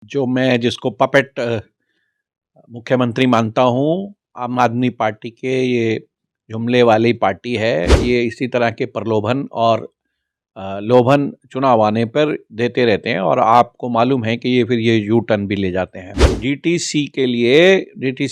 जो मैं जिसको पपेट मुख्यमंत्री मानता हूँ, आम आदमी पार्टी के ये जुमले वाली पार्टी है। ये इसी तरह के प्रलोभन और लोभन चुनाव आने पर देते रहते हैं और आपको मालूम है कि ये फिर ये यू टर्न भी ले जाते हैं। डीटीसी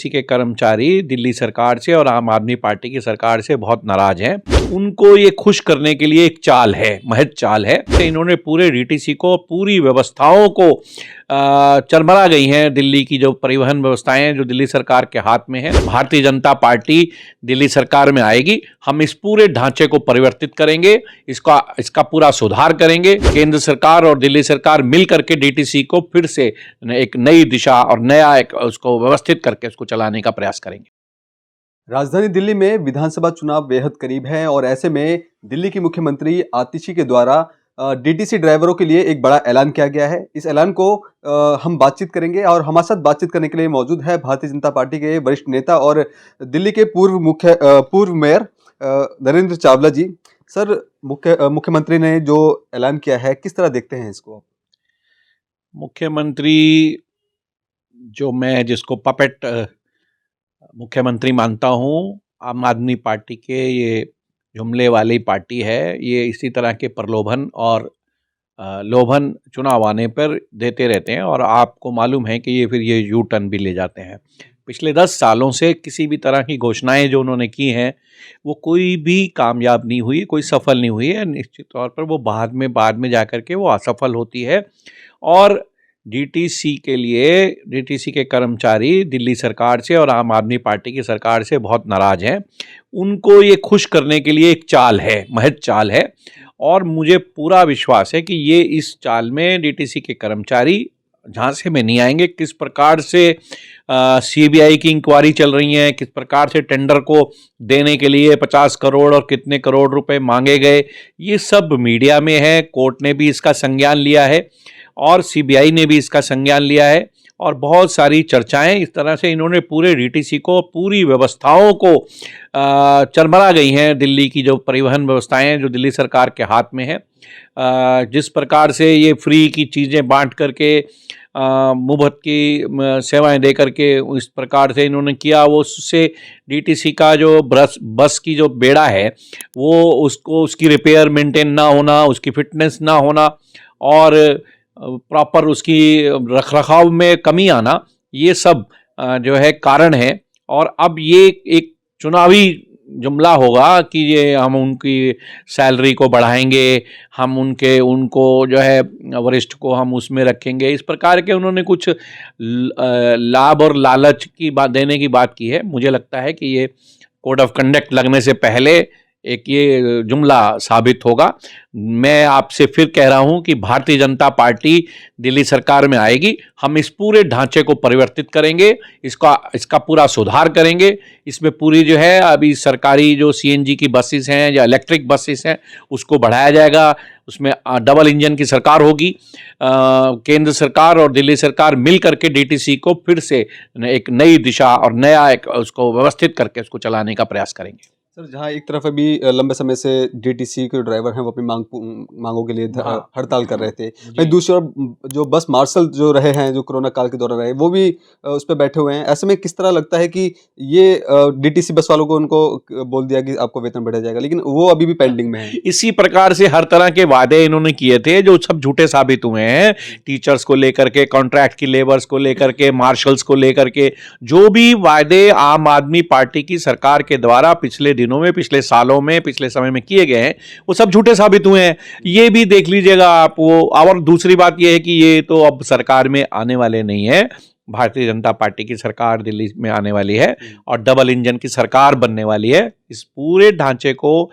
के कर्मचारी दिल्ली सरकार से और आम आदमी पार्टी की सरकार से बहुत नाराज हैं। उनको ये खुश करने के लिए एक चाल है, महज चाल है। तो इन्होंने पूरे डीटीसी को, पूरी व्यवस्थाओं को चरमरा गई हैं। दिल्ली की जो परिवहन व्यवस्थाएं हैं जो दिल्ली सरकार के हाथ में है। भारतीय जनता पार्टी दिल्ली सरकार में आएगी, हम इस पूरे ढांचे को परिवर्तित करेंगे, इसका पूरा सुधार करेंगे। केंद्र सरकार और दिल्ली सरकार मिल करके डीटीसी को फिर से एक नई दिशा और नया एक उसको व्यवस्थित करके उसको चलाने का प्रयास करेंगे। राजधानी दिल्ली में विधानसभा चुनाव बेहद करीब है और ऐसे में दिल्ली की मुख्यमंत्री आतिशी के द्वारा डीटीसी ड्राइवरों के लिए एक बड़ा ऐलान किया गया है। इस ऐलान को हम बातचीत करेंगे और हमारे साथ बातचीत करने के लिए मौजूद है भारतीय जनता पार्टी के वरिष्ठ नेता और दिल्ली के पूर्व मेयर नरेंद्र चावला जी। सर, मुख्यमंत्री ने जो ऐलान किया है, किस तरह देखते हैं इसको? मुख्यमंत्री जो मैं जिसको पपेट मुख्यमंत्री मानता हूँ, आम आदमी पार्टी के ये जुमले वाली पार्टी है। ये इसी तरह के प्रलोभन और लोभन चुनाव आने पर देते रहते हैं और आपको मालूम है कि ये फिर ये यू टर्न भी ले जाते हैं। पिछले 10 सालों से किसी भी तरह की घोषणाएं जो उन्होंने की हैं वो कोई भी कामयाब नहीं हुई, कोई सफल नहीं हुई है। निश्चित तौर पर वो बाद में जा कर के वो असफल होती है। और डीटीसी के कर्मचारी दिल्ली सरकार से और आम आदमी पार्टी की सरकार से बहुत नाराज हैं। उनको ये खुश करने के लिए एक चाल है, महज चाल है। और मुझे पूरा विश्वास है कि ये इस चाल में डीटीसी के कर्मचारी झांसे में नहीं आएंगे। किस प्रकार से सीबीआई की इंक्वायरी चल रही है, किस प्रकार से टेंडर को देने के लिए 50 करोड़ और कितने करोड़ रुपए मांगे गए, ये सब मीडिया में है। कोर्ट ने भी इसका संज्ञान लिया है और सीबीआई ने भी इसका संज्ञान लिया है और बहुत सारी चर्चाएं। इस तरह से इन्होंने पूरे डीटीसी को, पूरी व्यवस्थाओं को चरमरा गई हैं। दिल्ली की जो परिवहन व्यवस्थाएं हैं जो दिल्ली सरकार के हाथ में है। जिस प्रकार से ये फ्री की चीज़ें बांट करके, मुफ्त की सेवाएं दे करके इस प्रकार से इन्होंने किया, वो उससे डीटीसी का जो बस की जो बेड़ा है वो उसकी रिपेयर मेंटेन ना होना, उसकी फिटनेस ना होना और प्रॉपर उसकी रखरखाव में कमी आना, ये सब जो है कारण है। और अब ये एक चुनावी जुमला होगा कि ये हम उनकी सैलरी को बढ़ाएंगे, हम उनको जो है वरिष्ठ को हम उसमें रखेंगे। इस प्रकार के उन्होंने कुछ लाभ और लालच की बात देने की बात की है। मुझे लगता है कि ये कोड ऑफ कंडक्ट लगने से पहले एक ये जुमला साबित होगा। मैं आपसे फिर कह रहा हूं कि भारतीय जनता पार्टी दिल्ली सरकार में आएगी, हम इस पूरे ढांचे को परिवर्तित करेंगे, इसका पूरा सुधार करेंगे। इसमें पूरी जो है अभी सरकारी जो सीएनजी की बसेस हैं या इलेक्ट्रिक बसेस हैं उसको बढ़ाया जाएगा। उसमें डबल इंजन की सरकार होगी। केंद्र सरकार और दिल्ली सरकार मिल करके डीटीसी को फिर से एक नई दिशा और नया एक उसको व्यवस्थित करके उसको चलाने का प्रयास करेंगे। सर, जहाँ एक तरफ अभी लंबे समय से डीटीसी के ड्राइवर हैं वो अपनी मांगों के लिए हड़ताल कर रहे थे, वहीं दूसरी ओर जो बस मार्शल जो रहे हैं, जो कोरोना काल के दौरान रहे, वो भी उस पर बैठे हुए हैं। ऐसे में किस तरह लगता है कि ये डीटीसी बस वालों को उनको बोल दिया कि आपको वेतन बढ़ाया जाएगा, लेकिन वो अभी भी पेंडिंग में है। इसी प्रकार से हर तरह के वादे इन्होंने किए थे जो सब झूठे साबित हुए हैं। टीचर्स को लेकर के, कॉन्ट्रैक्ट की लेबर्स को लेकर के, मार्शल्स को लेकर के, जो भी वादे आम आदमी पार्टी की सरकार के द्वारा पिछले दिनों में, पिछले सालों में, पिछले समय में किए गए हैं, वो सब झूठे साबित हुए हैं। ये भी देख लीजिएगा आप वो। और दूसरी बात ये है कि ये तो अब सरकार में आने वाले नहीं है। भारतीय जनता पार्टी की सरकार दिल्ली में आने वाली है और डबल इंजन की सरकार बनने वाली है। इस पूरे ढांचे को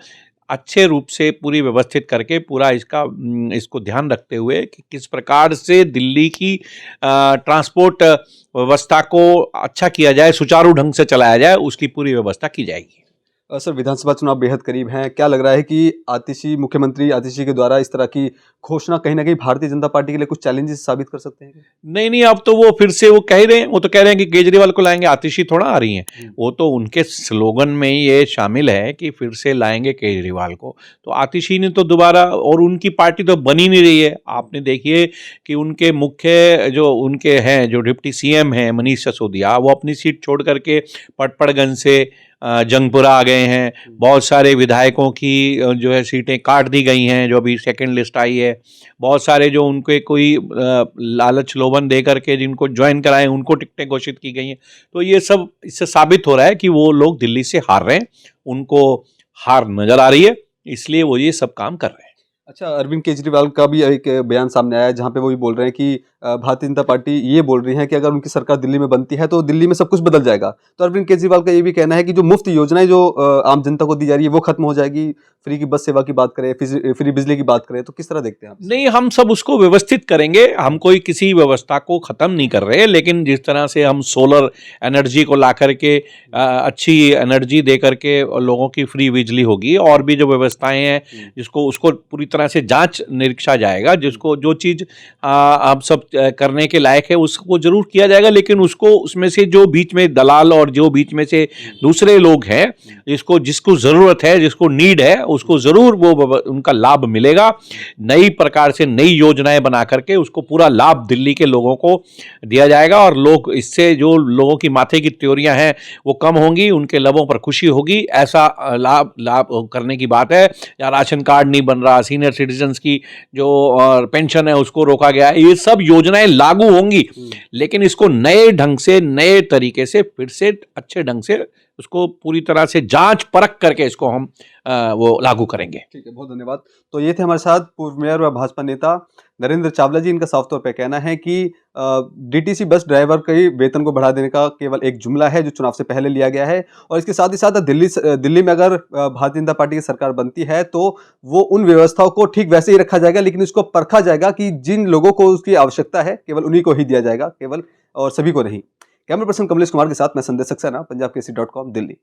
अच्छे रूप से पूरी व्यवस्थित करके, पूरा इसको ध्यान रखते हुए कि किस प्रकार से दिल्ली की ट्रांसपोर्ट व्यवस्था को अच्छा किया जाए, सुचारू ढंग से चलाया जाए, उसकी पूरी व्यवस्था की जाएगी। सर, विधानसभा चुनाव बेहद करीब हैं। क्या लग रहा है कि मुख्यमंत्री आतिशी के द्वारा इस तरह की घोषणा कहीं न कहीं भारतीय जनता पार्टी के लिए कुछ चैलेंजेस साबित कर सकते हैं क्या? नहीं, नहीं, अब तो वो फिर से वो कह ही रहे हैं, वो तो कह रहे हैं कि केजरीवाल को लाएँगे, आतिशी थोड़ा आ रही हैं। वो तो उनके स्लोगन में ही ये शामिल है कि फिर से लाएँगे केजरीवाल को। तो आतिशी ने तो दोबारा, और उनकी पार्टी तो बन ही नहीं रही है। आपने देखिए कि उनके मुख्य जो उनके हैं, जो डिप्टी सीएम हैं मनीष सिसोदिया, वो अपनी सीट छोड़ कर के पटपड़गंज से जंगपुरा आ गए हैं। बहुत सारे विधायकों की जो है सीटें काट दी गई हैं, जो अभी सेकंड लिस्ट आई है। बहुत सारे जो उनके कोई लालच लोभन दे करके जिनको ज्वाइन कराएं, उनको टिकटें घोषित की गई हैं। तो ये सब इससे साबित हो रहा है कि वो लोग दिल्ली से हार रहे हैं, उनको हार नजर आ रही है, इसलिए वो ये सब काम कर रहे हैं। अच्छा, अरविंद केजरीवाल का भी एक बयान सामने आया है जहाँ पे वो ये बोल रहे हैं कि भारतीय जनता पार्टी ये बोल रही है कि अगर उनकी सरकार दिल्ली में बनती है तो दिल्ली में सब कुछ बदल जाएगा। तो अरविंद केजरीवाल का ये भी कहना है कि जो मुफ्त योजनाएं जो आम जनता को दी जा रही है वो खत्म हो जाएगी। फ्री की बस सेवा की बात करें, फ्री बिजली की बात करें, तो किस तरह देखते हैं आप? नहीं, हम सब उसको व्यवस्थित करेंगे। हम कोई किसी व्यवस्था को ख़त्म नहीं कर रहे, लेकिन जिस तरह से हम सोलर एनर्जी को ला करके अच्छी एनर्जी दे करके लोगों की फ्री बिजली होगी, और भी जो व्यवस्थाएं हैं जिसको उसको पूरी तरह से जांच निरीक्षा जाएगा, जिसको जो चीज़ आप सब करने के लायक है उसको जरूर किया जाएगा, लेकिन उसको उसमें से जो बीच में दलाल और जो बीच में से दूसरे लोग हैं, जिसको ज़रूरत है, जिसको नीड है, उसको ज़रूर वो उनका लाभ मिलेगा। नई प्रकार से नई योजनाएं बना करके उसको पूरा लाभ दिल्ली के लोगों को दिया जाएगा, और लोग इससे जो लोगों की माथे की त्योरियां हैं वो कम होंगी, उनके लबों पर खुशी होगी। ऐसा लाभ करने की बात है। या राशन कार्ड नहीं बन रहा, सीनियर सिटीजन्स की जो पेंशन है उसको रोका गया है, ये सब योजनाएं लागू होंगी, लेकिन इसको नए ढंग से, नए तरीके से, फिर से अच्छे ढंग से उसको पूरी तरह से जांच परख करके इसको हम वो लागू करेंगे। ठीक है, बहुत धन्यवाद। तो ये थे हमारे साथ पूर्व मेयर व भाजपा नेता नरेंद्र चावला जी। इनका साफ तौर पे कहना है कि डीटीसी बस ड्राइवर के वेतन को बढ़ा देने का केवल एक जुमला है जो चुनाव से पहले लिया गया है, और इसके साथ ही साथ दिल्ली में अगर भारतीय जनता पार्टी की सरकार बनती है तो वो उन व्यवस्थाओं को ठीक वैसे ही रखा जाएगा, लेकिन उसको परखा जाएगा कि जिन लोगों को उसकी आवश्यकता है केवल उन्हीं को ही दिया जाएगा, केवल और सभी को नहीं। कैमरा पर्सन कमलेश कुमार के साथ मैं संदेश सक्सेना, पंजाब केसरी.com, दिल्ली।